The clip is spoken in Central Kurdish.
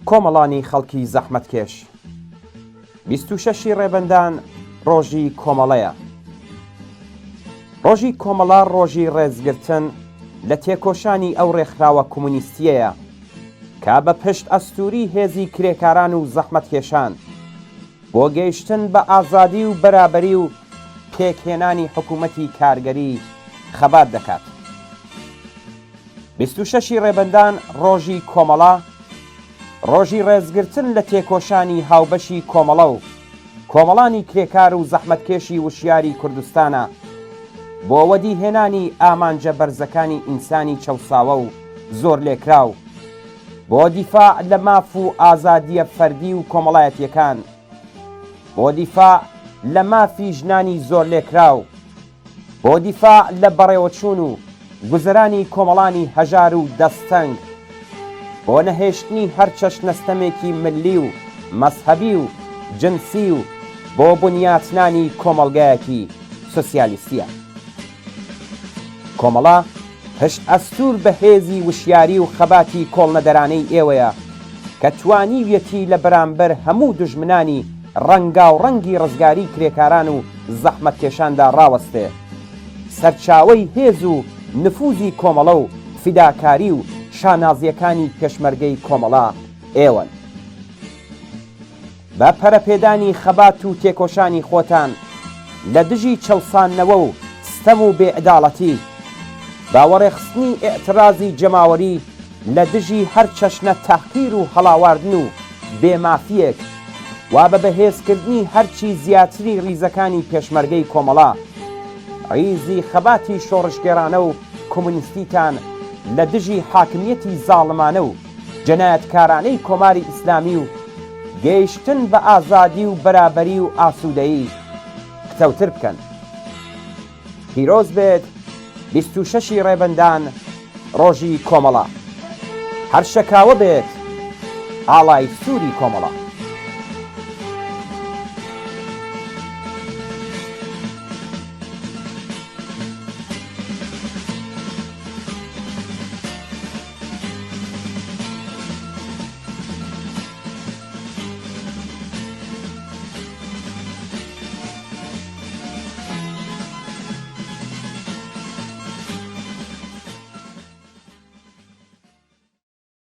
کۆمەڵانی خەڵکی زەحمەتکێش 26 ڕێبەندان ڕۆژی کۆمەڵەیە. ڕۆژی کۆمەڵە ڕۆژی ڕێزگرتن لە تێکۆشانی ئەو ڕێکخراوە کۆمونیستیەیە کە بە پشت ئەستووری هێزی کرێکاران و زەحمەتکێشان بۆ گەیشتن بە ئازادی و بەرابەری و پێکهێنانی حکوومەتی کارگەری خەبات دەکات. 26 ڕێبەندان ڕۆژی کۆمەڵە ڕۆژی ڕێزگرتن لە تێکۆشانی هاوبەشی کۆمەڵە و کۆمەڵانی کرێکار و زەحمەتکێشی وشیاری کوردستانە بۆ وەدیهێنانی ئامانجە بەرزەکانی ئینسانی چەوساوە و زۆر لێکراو، بۆ دیفاع لە ماف و ئازادیە فەردی و کۆمەڵایەتیەکان، بۆ دیفاع لە مافی ژنانی زۆر لێکراو، بۆ دیفاع لە بەڕێوەچوون و گوزەرانی کۆمەڵانی هەژار و دەستەنگ، بۆ نەهێشتنی هەر چەشنەستەمێکی ملی و مەسهەبی و جنسی و بۆ بنیاتنانی کۆمەڵگایەکی سۆسیالیستیە. کۆمەڵە پشت ئەستوور بە هێزی وشیاری و خەباتی کۆڵنەدەرانەی ئێوەیە کە توانیویەتی لە بەرامبەر هەموو دژمنانی ڕەنگا و ڕەنگی ڕزگاری کرێکاران و زەحمەتکێشاندا ڕاوەستێ. سەرچاوەی هێز و نفوزی کۆمەڵە و فیداکاری و شانازیەکانی پێشمەرگەی کۆمەڵە ئێوەن. بە پەرەپێدانی خەبات و تێکۆشانی خۆتان لە دژی چەوسانەوە و ستەم و بێعداڵەتی، باوەڕێخستنی ئێعترازی جەماوەری لە دژی هەر چەشنە تەحقیر و هەڵاواردن و بێمافیەک وا بە بەهێزکردنی هەرچی زیاتری ڕیزەکانی پێشمەرگەی کۆمەڵە، ڕیزی خەباتی شۆڕشگێرانە و کۆمونیستیتان لە دژی حاکمیەتی زاڵمانە و جەنایەتکارانەی کۆماری ئیسلامی و گەیشتن بە ئازادی و بەرابەری و ئاسوودەیی کتەوتر بکەن. پیرۆز بێت 26 ڕێبەندان ڕۆژی کۆمەڵە. هەر شەکاوە بێت ئاڵای سووری کۆمەڵە.